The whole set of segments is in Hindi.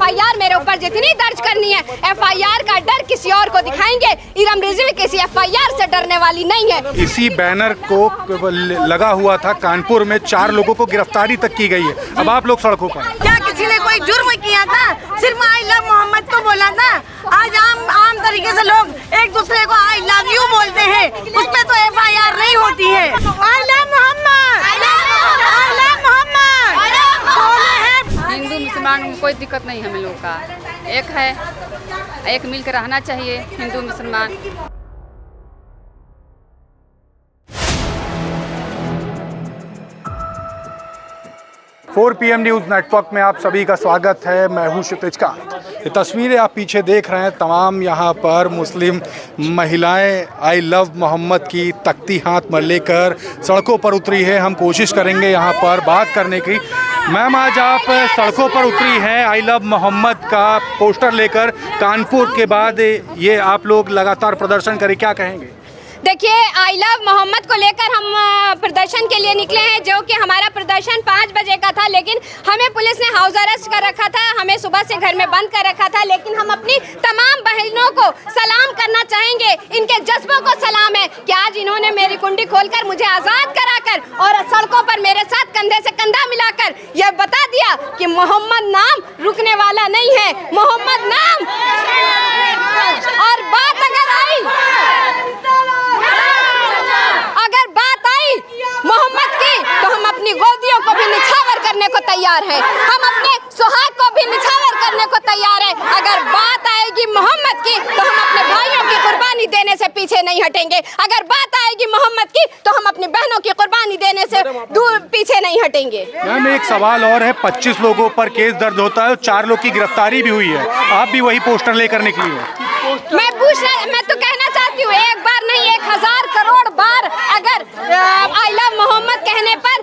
FIR मेरे ऊपर जितनी दर्ज करनी है, FIR का डर किसी और को दिखाएंगे। इरम रिजवी किसी FIR से डरने वाली नहीं है। इसी बैनर को लगा हुआ था कानपुर में, 4 लोगों को गिरफ्तारी तक की गई है। अब आप लोग सड़कों पर। क्या किसी ने कोई जुर्म किया था? सिर्फ आई लव मोहम्मद को बोला था। आज आम तरीके से लोग एक दूसरे को आई लव यू बोलते हैं, उस पे तो FIR नहीं होती है। I love Mohammad, I love Mohammad बोले हैं। हिंदू मुसलमान में कोई दिक्कत नहीं हम लोग का, एक है, एक मिलकर रहना चाहिए हिंदू मुसलमान। 4 PM न्यूज़ नेटवर्क में आप सभी का स्वागत है। मैं हूं क्षितिज का। ये तस्वीरें आप पीछे देख रहे हैं, तमाम यहां पर मुस्लिम महिलाएं आई लव मोहम्मद की तख्ती हाथ में लेकर सड़कों पर उतरी है। हम कोशिश करेंगे यहां पर बात करने की। मैम, आज आप सड़कों पर उतरी हैं आई लव मोहम्मद का पोस्टर लेकर कानपुर के बाद ये आप लोग लगातार प्रदर्शन करें, क्या कहेंगे? देखिए, आई लव मोहम्मद को लेकर हम प्रदर्शन के लिए निकले हैं, जो कि हमारा प्रदर्शन 5 बजे का था, लेकिन हमें पुलिस ने हाउस अरेस्ट कर रखा था। हमें सुबह से घर में बंद कर रखा था, लेकिन हम अपनी तमाम बहनों को सलाम करना चाहेंगे। इनके जज्बों को सलाम है कि आज इन्होंने मेरी कुंडी खोलकर मुझे आज़ाद कराकर और सड़कों पर मेरे साथ कंधे से कंधा मिलाकर यह बता दिया कि मोहम्मद नाम रुकने वाला नहीं है। मोहम्मद नाम और बात अगर बात आई मोहम्मद की, तो हम अपनी गोदियों को भी निछावर करने को तैयार हैं। हम अपने सुहाग को भी निछावर करने को तैयार हैं। अगर बात आएगी मोहम्मद की, तो हम अपने भाइयों की कुर्बानी देने से पीछे नहीं हटेंगे। अगर बात आएगी मोहम्मद की, तो हम अपनी बहनों की कुर्बानी देने से दूर पीछे नहीं हटेंगे। मैम, एक सवाल और है, 25 लोगों पर केस दर्ज होता है और 4 लोग की गिरफ्तारी भी हुई है। आप भी वही पोस्टर लेकर निकली है। मैं तो कहना चाहती हूँ, एक बार नहीं 1000 करोड़ बार अगर आई लव मोहम्मद कहने पर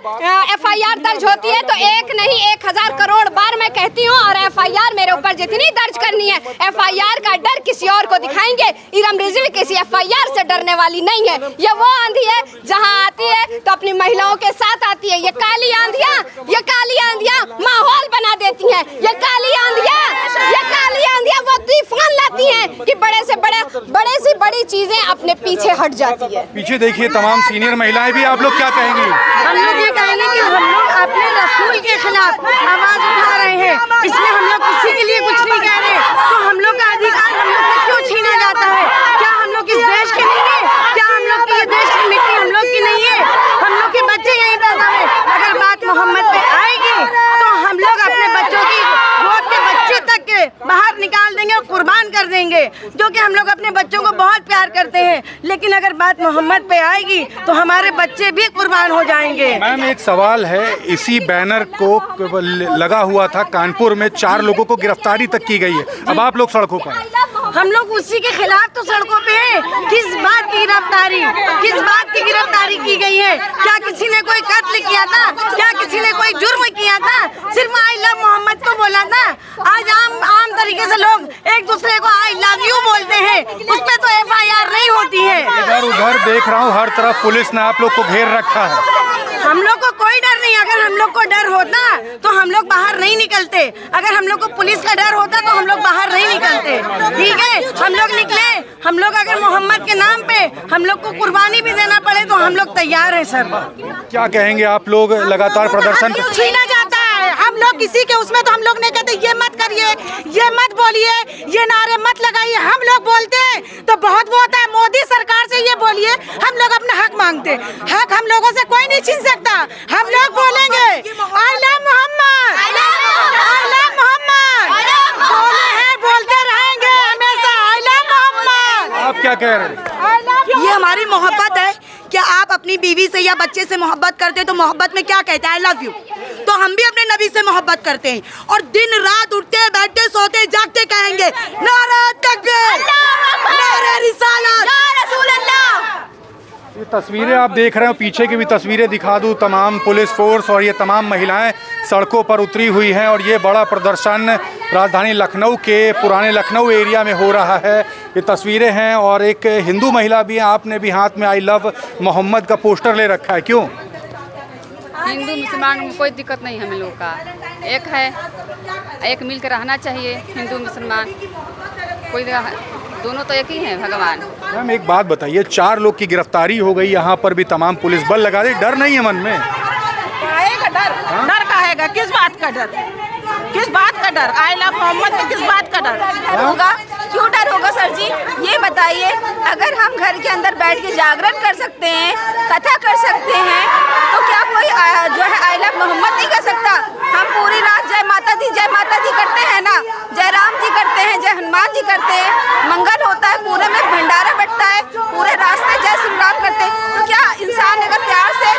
FIR दर्ज होती है, तो एक नहीं 1000 करोड़ बार मैं कहती हूँ। और FIR मेरे ऊपर जितनी दर्ज करनी है, FIR का डर किसी और को दिखाएंगे। इरम रिजवी किसी FIR से डरने वाली नहीं है। ये वो आंधी है जहाँ आती है तो अपनी महिलाओं के साथ आती है। ये काली आंधियाँ माहौल बना देती हैं। ये काली आंधियाँ वो तूफान लाती हैं कि बड़े से बड़ी चीजें अपने पीछे हट जाती है। पीछे देखिए, तमाम सीनियर महिलाएं भी। आप लोग क्या कहेंगी? हम लोग ये कहेंगे कि हम लोग अपने रसूल के खिलाफ आवाज उठा रहे हैं। इसमें हम लोग किसी के लिए कुछ नहीं कह रहे। तो हम लोग का अधिकार हम लोग से क्यों छीना जाता है? क्या हम लोग इस देश के नहीं है? क्या हम लोग की ये देश की मिट्टी हम लोग की नहीं है? हम लोग के बच्चे यहीं पैदा हुए। अगर बात मोहम्मद पे आएगी, तो हम लोग अपने बच्चों की गोद के बच्चे तक के बाहर निकाल देंगे और कुर्बान कर देंगे, जो कि हम लोग अपने बच्चों को बहुत प्यार करते हैं। लेकिन अगर बात मोहम्मद पे आएगी, तो हमारे बच्चे भी कुर्बान हो जाएंगे। मैम, एक सवाल है, इसी बैनर को लगा हुआ था कानपुर में, 4 लोगों को गिरफ्तारी तक की गई है। अब आप लोग सड़कों पर। हम लोग उसी के खिलाफ तो सड़कों पे हैं। किस बात की गिरफ्तारी की गई है? क्या किसी ने कोई कत्ल किया था? क्या किसी ने कोई जुर्म किया था? सिर्फ आई लव मोहम्मद को बोला था। आज आम तरीके से लोग एक दूसरे को आई लव यू बोलते हैं, उस पे तो FIR नहीं होती है। इधर उधर देख रहा हूँ, हर तरफ पुलिस ने आप लोग को घेर रखा है। हम लोग को कोई डर नहीं। अगर हम लोग को डर होता तो हम लोग बाहर नहीं निकलते। अगर हम लोग को पुलिस का डर होता तो हम लोग बाहर नहीं निकलते। ठीक है, हम लोग निकले। हम लोग अगर मोहम्मद के नाम पे हम लोग को कुर्बानी भी देना पड़े, तो हम लोग तैयार हैं सर। क्या कहेंगे आप लोग? लगातार प्रदर्शन छीना जाता है। हम लोग किसी के उसमें तो हम लोग नहीं कहते ये मत करिए, ये मत बोलिए, ये नारे मत लगाइए। हम लोग बोलते हैं तो बहुत वो होता है, मोदी सरकार से ये बोलिए, हम लोग अपना हक मांगते। हक हम लोगों से कोई नहीं छीन सकता। हम लोग बोलेंगे I love Mohammad, I love Mohammad बोले हैं, बोलते रहेंगे हमेशा आई लव मोहम्मद। आप क्या कह रहे हैं? ये हमारी मोहब्बत है। क्या आप अपनी बीवी से या बच्चे से मोहब्बत करते हैं तो मोहब्बत में क्या कहते हैं? I love you. तो हम भी अपने नबी से मोहब्बत करते हैं और दिन रात उठते बैठते सोते जागते कहेंगे नारे तकबीर, नारे रिसालत, या रसूल अल्लाह। ये तस्वीरें आप देख रहे हो, पीछे की भी तस्वीरें दिखा दूं। तमाम पुलिस फोर्स और ये तमाम महिलाएं सड़कों पर उतरी हुई हैं और ये बड़ा प्रदर्शन राजधानी लखनऊ के पुराने लखनऊ एरिया में हो रहा है। ये तस्वीरें हैं और एक हिंदू महिला भी है, आपने भी हाथ में आई लव मोहम्मद का पोस्टर ले रखा है, क्यों? हिंदू मुसलमान में कोई दिक्कत नहीं हम लोग का, एक है, एक मिल कर रहना चाहिए हिंदू मुसलमान, कोई दोनों तो एक ही हैं भगवान। मैम एक बात बताइए, 4 लोग की गिरफ्तारी हो गई, यहाँ पर भी तमाम पुलिस बल लगा दी, डर नहीं है मन में? काहेगा डर? डर काहेगा? किस बात का डर? किस बात का डर? आई लव मोहम्मद में किस बात का डर होगा? क्यों डर होगा सर जी? ये बताइए, अगर हम घर के अंदर बैठ के जागरण कर सकते हैं, कथा कर सकते हैं, तो क्या कोई जो है आई लव मोहम्मद नहीं कर सकता? हम पूरी रात जय माता दी करते हैं ना, जय राम जी करते हैं, जय हनुमान जी करते हैं, मंगल होता है, पूरे में भंडारा बटता है, पूरे रास्ते जय श्री राम करते हैं। तो क्या इंसान अगर प्यार से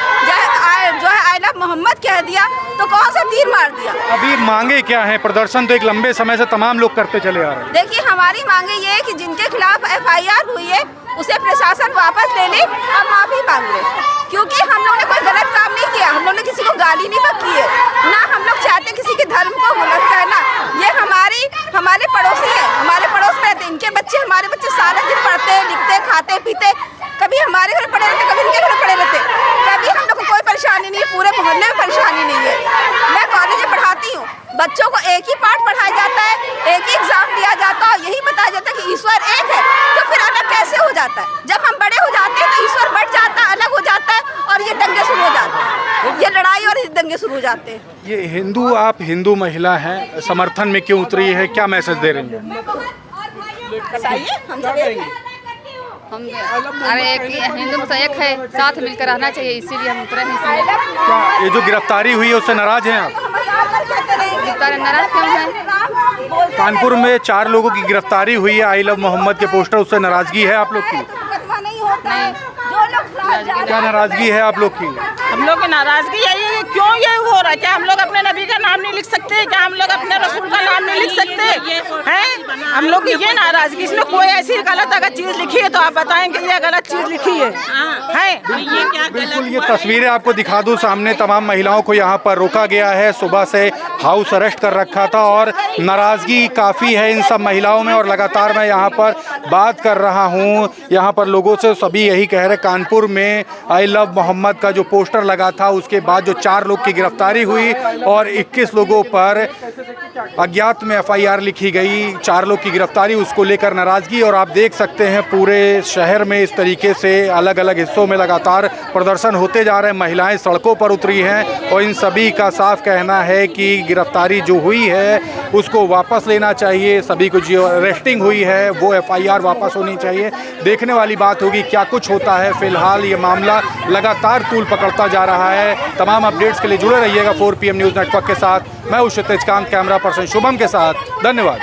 जो है आई लव मोहम्मद कह दिया तो कौन सा तीर मार दिया? अभी मांगे क्या हैं? प्रदर्शन तो एक लंबे समय से तमाम लोग करते चले आ रहे हैं। देखिए, हमारी मांगे ये है कि जिनके खिलाफ FIR हुई है उसे प्रशासन वापस ले ले और माफी मांग ले, क्योंकि हम लोग ने कोई गलत काम नहीं किया, हम लोग ने किसी को गाली नहीं बकी है, ना हम लोग चाहते किसी के धर्म को गलत कहना। ये हमारे पड़ोसी है, हमारे पड़ोस में रहते, इनके बच्चे हमारे बच्चे सारा दिन पढ़ते लिखते खाते पीते, कभी हमारे घर पड़े रहते, कभी इनके घर पड़े रहते, कभी हम लोग को कोई परेशानी नहीं है, पूरे मोहल्ले में परेशानी नहीं है। मैं कॉलेज में पढ़ाती हूँ, बच्चों को एक ही पाठ पढ़ाया जाता है, एक ही एग्जाम दिया जाता है, यही बताया जाता है कि ईश्वर एक है, तो फिर अलग कैसे हो जाता है? जब हम बड़े हो जाते हैं तो ईश्वर बढ़ जाता है, अलग हो जाता है, और ये दंगे शुरू हो जाते हैं, ये लड़ाई और ये दंगे शुरू हो जाते हैं। ये हिंदू, आप हिंदू महिला हैं, समर्थन में क्यों उतरी है, क्या मैसेज दे रही हैं? बताइए, हम सब हम अरे एक हिंदू में एक है, साथ मिलकर रहना चाहिए, इसीलिए हम उतरे हैं इसमें। क्या ये जो गिरफ्तारी हुई है उससे नाराज हैं आप? नाराज क्यों हैं? कानपुर में 4 लोगों की गिरफ्तारी हुई है आई लव मोहम्मद के पोस्टर, उससे नाराजगी है आप लोग की? नहीं, क्या नाराजगी है आप लोग की? हम लोग की नाराजगी यही है कि क्यों ये हो रहा है? क्या हम लोग अपने नबी का नाम नहीं लिख सकते? क्या हम लोग अपने रसूल का नाम नहीं लिख सकते हैं? हम लोग की ये नाराजगी, इसमें कोई ऐसी गलत अगर चीज लिखी है तो आप बताएं कि ये गलत चीज लिखी है? बिल्कुल, ये तस्वीरें आपको दिखा दूं सामने, तमाम महिलाओं को यहाँ पर रोका गया है, सुबह से हाउस अरेस्ट कर रखा था और नाराजगी काफ़ी है इन सब महिलाओं में। और लगातार मैं यहाँ पर बात कर रहा हूँ यहाँ पर लोगों से, सभी यही कह रहे, कानपुर में आई लव मोहम्मद का जो पोस्टर लगा था उसके बाद जो 4 लोग की गिरफ्तारी हुई और 21 लोगों पर अज्ञात में FIR लिखी गई, 4 लोग की गिरफ्तारी, उसको लेकर नाराज़गी। और आप देख सकते हैं पूरे शहर में इस तरीके से अलग अलग हिस्सों में लगातार प्रदर्शन होते जा रहे हैं, महिलाएं सड़कों पर उतरी हैं और इन सभी का साफ कहना है कि गिरफ्तारी जो हुई है उसको वापस लेना चाहिए, सभी को जो अरेस्टिंग हुई है वो FIR वापस होनी चाहिए। देखने वाली बात होगी क्या कुछ होता है। फिलहाल ये मामला लगातार तूल पकड़ता जा रहा है। तमाम अपडेट्स के लिए जुड़े रहिएगा 4 PM न्यूज़ नेटवर्क के साथ। मैं हूं क्षितिज कांत, कैमरा पर्सन शुभम के साथ। धन्यवाद।